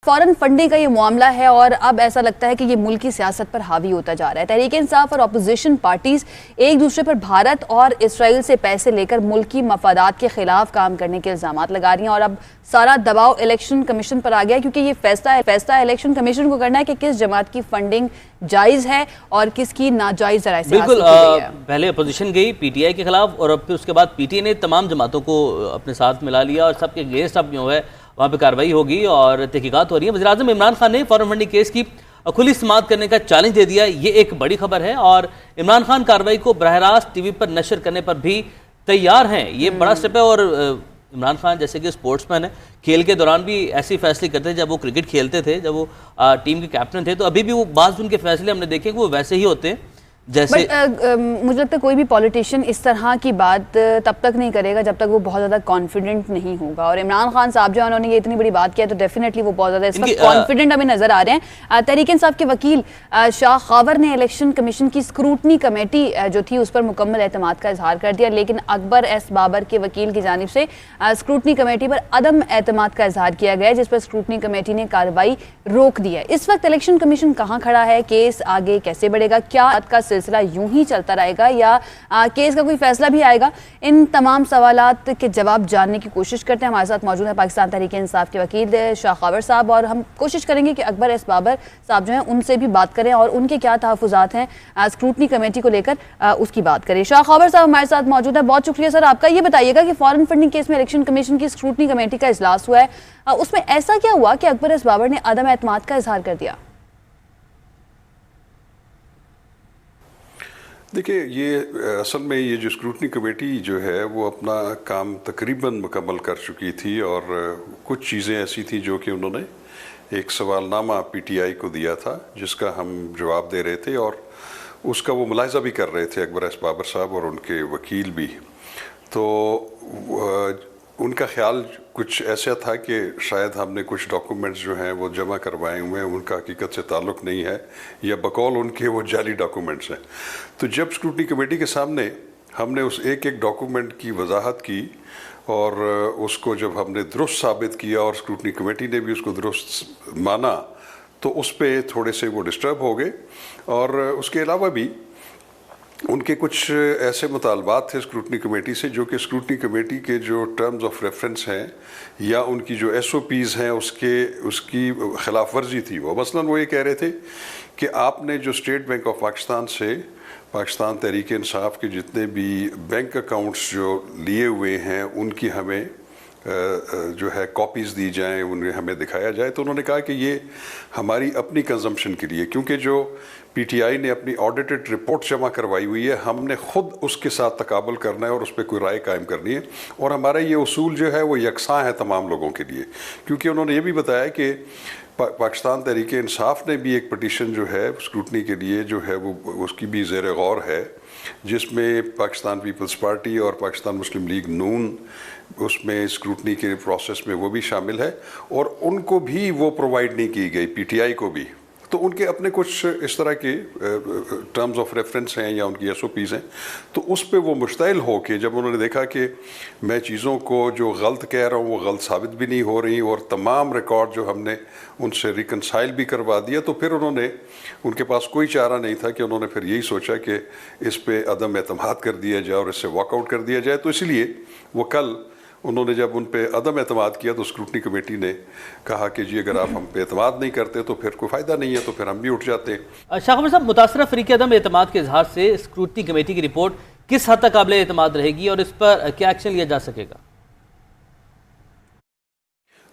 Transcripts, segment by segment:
Foreign funding का ये मामला है और अब ऐसा लगता है कि ये मुल्क की सियासत पर हावी होता जा रहा है। तहरीक-ए-इंसाफ और अपोजिशन पार्टीज एक दूसरे पर भारत और इसराइल से पैसे लेकर मुल्क की मफादात के खिलाफ काम करने के इल्जामात लगा रही हैं और अब सारा दबाव इलेक्शन कमीशन पर आ गया, क्योंकि ये फैसला इलेक्शन कमीशन को करना है कि किस जमात की फंडिंग जायज है और किसकी नाजायज जराए से हासिल की गई है। पहले अपोजिशन गई पीटीआई के खिलाफ और अब फिर उसके बाद पीटीआई ने तमाम जमातों को अपने साथ मिला लिया और सबके अगेंस्ट अब जो है वहाँ पे कार्रवाई होगी और तहकीकात हो रही है। वज़ीर-ए-आज़म इमरान खान ने फॉरेन फंडिंग केस की खुली समाअत करने का चैलेंज दे दिया। ये एक बड़ी खबर है और इमरान खान कार्रवाई को बराह रास्त टीवी पर नशर करने पर भी तैयार हैं। ये बड़ा स्टेप है और इमरान खान जैसे कि स्पोर्ट्समैन है, खेल के दौरान भी ऐसे फैसले करते थे। जब वो क्रिकेट खेलते थे, जब वो टीम के कैप्टन थे, तो अभी भी वो बाज़ उनके फैसले हमने देखे कि वो वैसे ही होते हैं जैसे मुझे लगता है कोई भी पॉलिटिशियन इस तरह की बात तब तक नहीं करेगा जब तक वो बहुत ज़्यादा कॉन्फिडेंट नहीं होगा। और इमरान खान साहब जो उन्होंने ये इतनी बड़ी बात किया तो डेफिनेटली वो बहुत ज़्यादा इस वक्त कॉन्फिडेंट हमें नजर आ रहे हैं। तहरीक-ए-इंसाफ के वकील शाह खावर ने इलेक्शन कमीशन की स्क्रूटनी कमेटी जो थी उस पर मुकम्मल एतमाद का इजहार कर दिया, लेकिन अकबर एस बाबर के वकील की जानिब से स्क्रूटनी कमेटी पर अदम एतमाद का इजहार किया गया, जिस पर स्क्रूटनी कमेटी ने कार्रवाई रोक दी है। इस वक्त इलेक्शन कमीशन कहाँ खड़ा है, केस आगे कैसे बढ़ेगा, क्या का सिलसिला यूं ही चलता रहेगा या केस का कोई फैसला भी आएगा, इन तमाम सवालात के जवाब जानने की कोशिश करते हैं। हमारे साथ मौजूद है पाकिस्तान तहरीक-ए-इंसाफ के वकील शाह खावर साहब और हम कोशिश करेंगे कि अकबर एस बाबर साहब जो हैं उनसे भी बात करें और उनके क्या तहफ़्फ़ुज़ात हैं स्क्रूटनी कमेटी को लेकर, उसकी बात करें। शाह खावर साहब हमारे साथ मौजूद है, बहुत शुक्रिया सर आपका। ये बताइएगा कि फॉरेन फंडिंग केस में इलेक्शन कमीशन की स्क्रूटनी कमेटी का इजलास हुआ है, उसमें ऐसा क्या हुआ कि अकबर एस बाबर ने अदम एतमाद का इजहार कर दिया? देखिए, ये असल में ये जो स्क्रूटनी कमेटी जो है वो अपना काम तकरीबन मुकम्मल कर चुकी थी और कुछ चीज़ें ऐसी थी जो कि उन्होंने एक सवालनामा पीटीआई को दिया था जिसका हम जवाब दे रहे थे और उसका वो मुलाहिज़ा भी कर रहे थे अकबर एस बाबर साहब और उनके वकील भी। तो उनका ख्याल कुछ ऐसा था कि शायद हमने कुछ डॉक्यूमेंट्स जो हैं वो जमा करवाए हुए हैं, उनका हकीकत से ताल्लुक़ नहीं है या बकौल उनके वो जाली डॉक्यूमेंट्स हैं। तो जब स्क्रूटनी कमेटी के सामने हमने उस एक एक डॉक्यूमेंट की वजाहत की और उसको जब हमने दुरुस्त साबित किया और स्क्रूटनी कमेटी ने भी उसको दुरुस्त माना तो उस पर थोड़े से वो डिस्टर्ब हो गए। और उसके अलावा भी उनके कुछ ऐसे मुतालबात थे स्क्रूटनी कमेटी से जो कि स्क्रूटनी कमेटी के जो टर्म्स ऑफ रेफरेंस हैं या उनकी जो एसओपीज़ हैं उसकी खिलाफ वर्जी थी। वो मसलन वो ये कह रहे थे कि आपने जो स्टेट बैंक ऑफ पाकिस्तान से पाकिस्तान तहरीक-ए-इंसाफ के जितने भी बैंक अकाउंट्स जो लिए हुए हैं उनकी हमें जो है कॉपीज़ दी जाएं, उन्हें हमें दिखाया जाए। तो उन्होंने कहा कि ये हमारी अपनी कंजम्पशन के लिए, क्योंकि जो पीटीआई ने अपनी ऑडिटेड रिपोर्ट जमा करवाई हुई है हमने ख़ुद उसके साथ तकाबल करना है और उस पर कोई राय कायम करनी है और हमारा ये उसूल जो है वो यकसा है तमाम लोगों के लिए। क्योंकि उन्होंने ये भी बताया कि पाकिस्तान तहरीक-ए-इंसाफ ने भी एक पटिशन जो है स्क्रूटनी के लिए जो है वो उसकी भी ज़ेर गौर है, जिसमें पाकिस्तान पीपल्स पार्टी और पाकिस्तान मुस्लिम लीग नून उसमें स्क्रूटनी के प्रोसेस में वो भी शामिल है और उनको भी वो प्रोवाइड नहीं की गई, पीटीआई को भी। तो उनके अपने कुछ इस तरह के टर्म्स ऑफ रेफरेंस हैं या उनकी एसओपीज़ हैं। तो उस पे वो मुश्तइल हो के जब उन्होंने देखा कि मैं चीज़ों को जो गलत कह रहा हूँ वो गलत साबित भी नहीं हो रही और तमाम रिकॉर्ड जो हमने उनसे रिकनसाइल भी करवा दिया, तो फिर उनके पास कोई चारा नहीं था कि उन्होंने फिर यही सोचा कि इस पर अदम एतमाद कर दिया जाए और इससे वॉकआउट कर दिया जाए। तो इसलिए वो कल उन्होंने जब उन पे अदम एतमाद किया तो स्क्रूटनी कमेटी ने कहा कि जी अगर आप हम पे एतमाद नहीं करते तो फिर कोई फ़ायदा नहीं है, तो फिर हम भी उठ जाते। शाह खावर साहब, मुतासरा फ़रीक़ अदम एतमाद के इजहार से स्क्रूटनी कमेटी की रिपोर्ट किस हद तक काबिल एतमाद रहेगी और इस पर क्या एक्शन लिया जा सकेगा?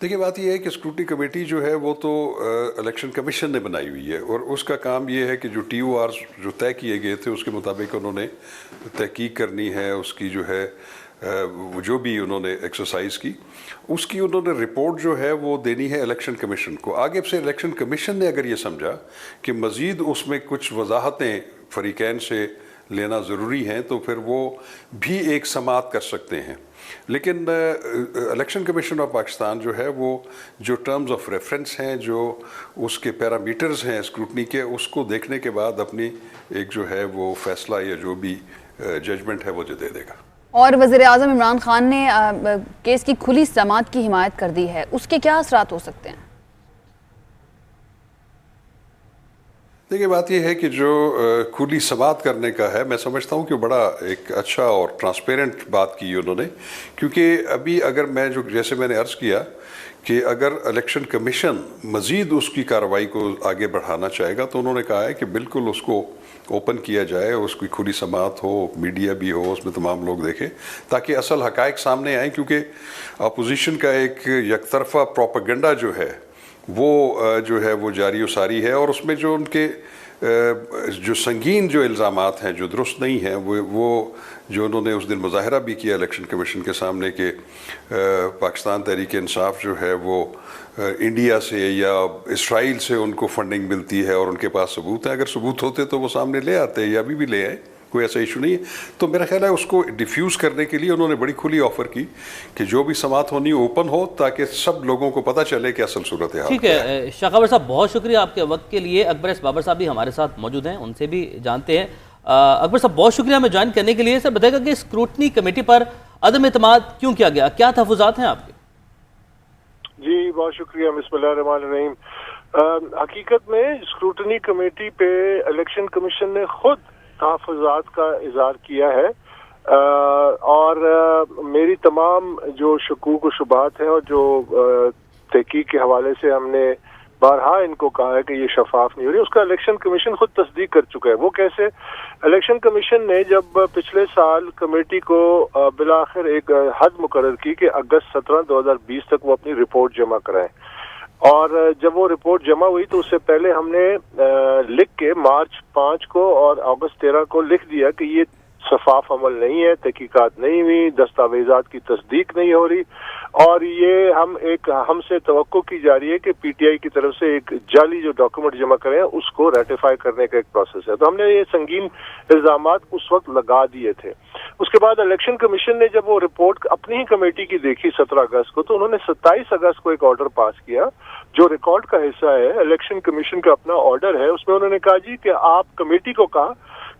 देखिए, बात यह है कि स्क्रूटनी कमेटी जो है वो तो इलेक्शन कमीशन ने बनाई हुई है और उसका काम ये है कि जो TORs जो तय किए गए थे उसके मुताबिक उन्होंने तहकीक करनी है, उसकी जो है जो भी उन्होंने एक्सरसाइज की उसकी उन्होंने रिपोर्ट जो है वो देनी है इलेक्शन कमीशन को। आगे से इलेक्शन कमीशन ने अगर ये समझा कि मज़ीद उसमें कुछ वजाहतें फ़रीक़ैन से लेना ज़रूरी हैं तो फिर वो भी एक समाअत कर सकते हैं। लेकिन इलेक्शन कमीशन ऑफ पाकिस्तान जो है वो जो टर्म्स ऑफ रेफरेंस हैं, जो उसके पैरामीटर्स हैं स्क्रूटनी के, उसको देखने के बाद अपनी एक जो है वो फ़ैसला या जो भी जजमेंट है वो जो दे देगा। और वज़ीर-ए-आज़म इमरान खान ने केस की खुली समाअत की हिमायत कर दी है, उसके क्या असरात हो सकते हैं? देखिए, बात यह है कि जो खुली समात करने का है, मैं समझता हूँ कि बड़ा एक अच्छा और ट्रांसपेरेंट बात की उन्होंने, क्योंकि अभी अगर मैं जो जैसे मैंने अर्ज़ किया कि अगर इलेक्शन कमीशन मज़ीद उसकी कार्रवाई को आगे बढ़ाना चाहेगा तो उन्होंने कहा है कि बिल्कुल उसको ओपन किया जाए, उसकी खुली समात हो, मीडिया भी हो, उसमें तमाम लोग देखें ताकि असल हक़ाइक़ सामने आए, क्योंकि अपोजिशन का एक यकतरफा प्रोपेगेंडा जो है वो जारी व सारी है, और उसमें जो उनके जो संगीन जो इल्ज़ामात हैं जो दुरुस्त नहीं हैं वो जो उन्होंने उस दिन मुजाहरा भी किया इलेक्शन कमीशन के सामने कि पाकिस्तान तहरीक इंसाफ जो है वो इंडिया से या इसराइल से उनको फंडिंग मिलती है और उनके पास सबूत है। अगर सबूत होते तो वो सामने ले आते या अभी भी ले आए, कोई ऐसा इशू नहीं है। तो मेरा ख्याल है उसको डिफ्यूज़ करने के लिए उन्होंने बड़ी खुली ऑफ़र की कि जो भी समात होनी ओपन हो ताकि सब लोगों को पता चले कि असल सूरत है। ठीक है शाह काबर साहब, बहुत शुक्रिया आपके वक्त के लिए। अकबर एस बाबर साहब भी हमारे साथ मौजूद हैं, उनसे भी जानते हैं। अकबर साहब, बहुत शुक्रिया हमें ज्वाइन करने के लिए। सर बताएगा कि स्क्रूटनी कमेटी पर अदम एतमाद क्यों किया गया, क्या तहफ़्फ़ुज़ात हैं आपके? जी बहुत शुक्रिया। बिस्मिल्लाहिर्रहमानिर्रहीम। हकीकत में स्क्रूटनी कमेटी पे इलेक्शन कमीशन ने खुद तहफ़्फ़ुज़ात का इज़हार किया है, और मेरी तमाम जो शकूक व शुबात हैं और जो तहकीक के हवाले से हमने बारहा इनको कहा है कि ये शफाफ नहीं हो रही, उसका इलेक्शन कमीशन खुद तस्दीक कर चुका है। वो कैसे? इलेक्शन कमीशन ने जब पिछले साल कमेटी को बिलाखिर एक हद मुकर्रर की कि अगस्त 17, 2020 तक वो अपनी रिपोर्ट जमा कराएं, और जब वो रिपोर्ट जमा हुई तो उससे पहले हमने लिख के मार्च 5 को और अगस्त 13 को लिख दिया कि ये शफाफ अमल नहीं है, तहकीकात नहीं हुई, दस्तावेजात की तस्दीक नहीं हो रही, और ये हमसे तवक्को की जा रही है कि पीटीआई की तरफ से एक जाली जो डॉक्यूमेंट जमा करें उसको रेटिफाई करने का एक प्रोसेस है। तो हमने ये संगीन इल्जामात उस वक्त लगा दिए थे। उसके बाद इलेक्शन कमीशन ने जब वो रिपोर्ट अपनी ही कमेटी की देखी 17 अगस्त को, तो उन्होंने 27 अगस्त को एक ऑर्डर पास किया जो रिकॉर्ड का हिस्सा है, इलेक्शन कमीशन का अपना ऑर्डर है। उसमें उन्होंने कहा जी कि आप कमेटी को कहा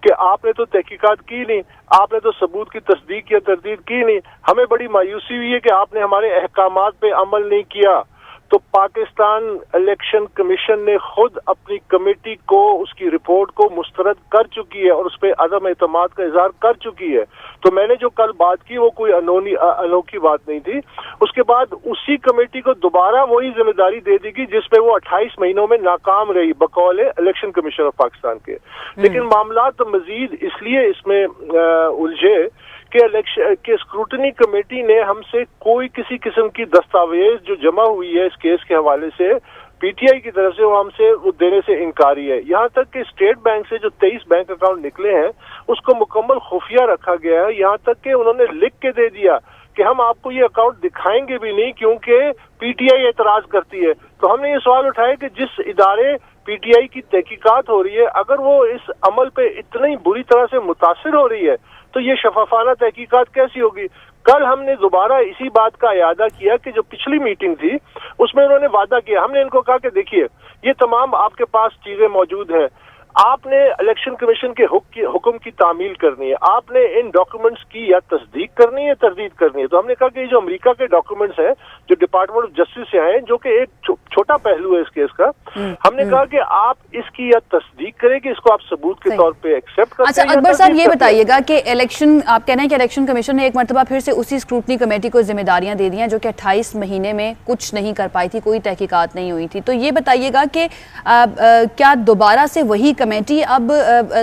कि आपने तो तहकीकात की नहीं, आपने तो सबूत की तस्दीक या तरदीद की नहीं, हमें बड़ी मायूसी हुई है कि आपने हमारे अहकामात पे अमल नहीं किया। तो पाकिस्तान इलेक्शन कमीशन ने खुद अपनी कमेटी को उसकी रिपोर्ट को मुस्तरद कर चुकी है और उस पर अदम एतमाद का इजहार कर चुकी है। तो मैंने जो कल बात की वो कोई अनोखी बात नहीं थी। उसके बाद उसी कमेटी को दोबारा वही जिम्मेदारी दे दी गई जिसपे वो 28 महीनों में नाकाम रही बकौल इलेक्शन कमीशन ऑफ पाकिस्तान के। लेकिन मामला तो मजीद इसलिए इसमें उलझे कि स्क्रूटनी कमेटी ने हमसे कोई किसी किस्म की दस्तावेज जो जमा हुई है इस केस के हवाले से पीटीआई की तरफ से वो हमसे देने से इनकारी है। यहाँ तक कि स्टेट बैंक से जो 23 बैंक अकाउंट निकले हैं उसको मुकम्मल खुफिया रखा गया है। यहाँ तक कि उन्होंने लिख के दे दिया कि हम आपको ये अकाउंट दिखाएंगे भी नहीं क्योंकि पीटीआई एतराज करती है। तो हमने ये सवाल उठाया कि जिस इदारे पीटीआई की तहकीकात हो रही है अगर वो इस अमल पे इतनी बुरी तरह से मुतासिर हो रही है तो ये शफाफाना तहकीकात कैसी होगी। कल हमने दोबारा इसी बात का इयादा किया कि जो पिछली मीटिंग थी उसमें उन्होंने वादा किया, हमने इनको कहा कि देखिए ये तमाम आपके पास चीजें मौजूद हैं, आपने इलेक्शन कमीशन के हुक्म की तामील करनी है, आपने इन डॉक्यूमेंट्स की या तस्दीक करनी है तरदीद करनी है। तो हमने कहा कि ये जो अमेरिका के डॉक्यूमेंट्स हैं जो डिपार्टमेंट ऑफ जस्टिस से आए जो कि एक छोटा पहलू है इस केस का, हमने कहा कि आप इसकी या तस्दीक करें कि इसको आप सबूत के तौर पे एक्सेप्ट करते हैं। अच्छा अकबर साहब ये बताइएगा कि इलेक्शन आप कह रहे हैं कि इलेक्शन कमीशन ने एक मरतबा फिर से उसी स्क्रूटनी कमेटी को जिम्मेदारियां दे दी हैं जो कि 28 महीने में कुछ नहीं कर पाई थी, कोई तहकीकात नहीं हुई थी। तो ये बताइएगा कि क्या दोबारा से वही कमेटी अब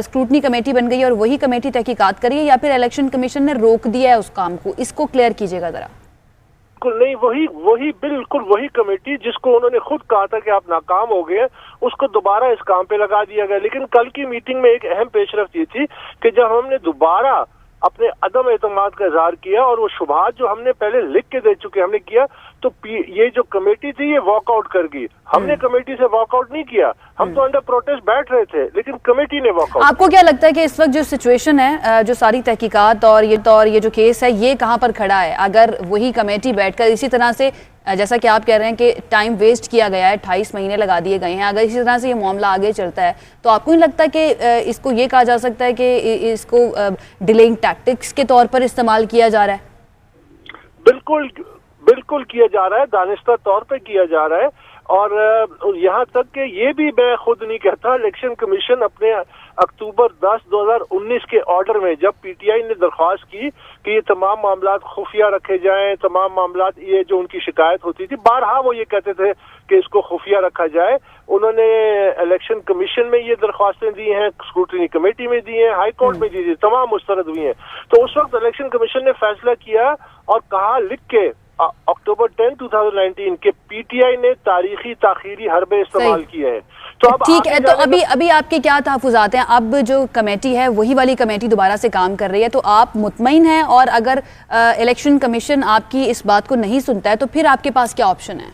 स्क्रूटनी कमेटी बन गई और वही कमेटी तहकीकात करिए या फिर इलेक्शन कमीशन ने रोक दिया है उस काम को, इसको क्लियर कीजिएगा जरा। नहीं, बिल्कुल वही कमेटी जिसको उन्होंने खुद कहा था कि आप नाकाम हो गए उसको दोबारा इस काम पे लगा दिया गया। लेकिन कल की मीटिंग में एक अहम पेशरफ्त ये थी कि जब हमने दोबारा अपने अदम एतमाद का इजहार किया और वो शुबहात जो हमने पहले लिख के दे चुके हमने किया, तो ये जो कमेटी थी ये वॉकआउट कर गई। हमने कमेटी से वॉकआउट नहीं किया, हम तो अंडर प्रोटेस्ट बैठ रहे थे लेकिन कमेटी ने वॉकआउट। आपको क्या लगता है कि इस वक्त जो सिचुएशन है, जो सारी तहकीकात और ये जो केस है ये कहाँ पर खड़ा है? अगर वही कमेटी बैठकर इसी तरह से जैसा कि आप कह रहे हैं कि टाइम वेस्ट किया गया है, 28 महीने लगा दिए गए हैं, अगर इसी तरह से ये मामला आगे चलता है तो आपको नहीं लगता कि इसको ये कहा जा सकता है कि इसको डिलेइंग टैक्टिक्स के तौर पर इस्तेमाल किया जा रहा है? बिल्कुल किया जा रहा है, दानिस्ता तौर पे किया जा रहा है। और यहाँ तक कि ये भी मैं खुद नहीं कहता, इलेक्शन कमीशन अपने अक्टूबर 10, 2019 के ऑर्डर में जब पीटीआई ने दरख्वास्त की कि ये तमाम मामला खुफिया रखे जाएं, तमाम मामला ये जो उनकी शिकायत होती थी, बारहा वो ये कहते थे कि इसको खुफिया रखा जाए। उन्होंने इलेक्शन कमीशन में ये दरख्वास्तें दी हैं, स्क्रूटनी कमेटी में दी हैं, हाई कोर्ट में दी थी, तमाम मुस्तरद हुई हैं। तो उस वक्त इलेक्शन कमीशन ने फैसला किया और कहा लिख के अक्टूबर 10, 2019 के पीटीआई ने तारीखी ताखीरी हरबे इस्तेमाल किए हैं। तो अब ठीक है, तो अभी आपके क्या तहफ़्फ़ुज़ात हैं? अब जो कमेटी है वही वाली कमेटी दोबारा से काम कर रही है, तो आप मुतमईन हैं? और अगर इलेक्शन कमीशन आपकी इस बात को नहीं सुनता है तो फिर आपके पास क्या ऑप्शन है?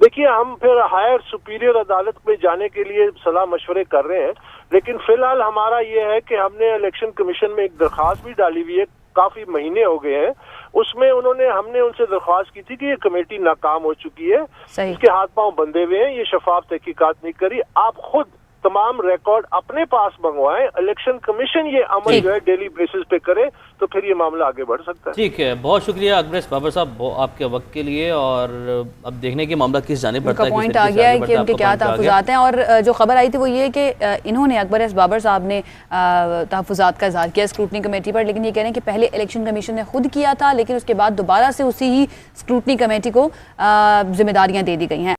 देखिए, हम फिर हायर सुपीरियर अदालत में जाने के लिए सलाह मशवरे कर रहे हैं, लेकिन फिलहाल हमारा ये है कि हमने इलेक्शन कमीशन में एक दरख्वास्त भी डाली हुई है, काफी महीने हो गए हैं। उसमें हमने उनसे दरख्वास्त की थी कि ये कमेटी नाकाम हो चुकी है, इसके हाथ पांव बंधे हुए हैं, ये शफाफ तहकीकात नहीं करी, आप खुद तमाम रिकॉर्ड अपने पास मंगवाएं, इलेक्शन कमीशन ये अमल जो है डेली बेसिस पे करे, तो फिर ये मामला आगे बढ़ सकता है। ठीक है, बहुत शुक्रिया अकबर बाबर साहब आपके वक्त के लिए। और अब देखने की मामला किस जाने बढ़ता है, पॉइंट आ गया है कि उनके क्या तहफ़्फ़ुज़ात हैं। और जो खबर आई थी वो ये कि इन्होंने अकबर बाबर साहब ने तहफ़्फ़ुज़ात का इज़हार किया स्क्रूटनी कमेटी पर, लेकिन ये कह रहे हैं कि पहले इलेक्शन कमीशन ने खुद किया था, लेकिन उसके बाद दोबारा से उसी ही स्क्रूटनी कमेटी को जिम्मेदारियाँ दे दी गई हैं।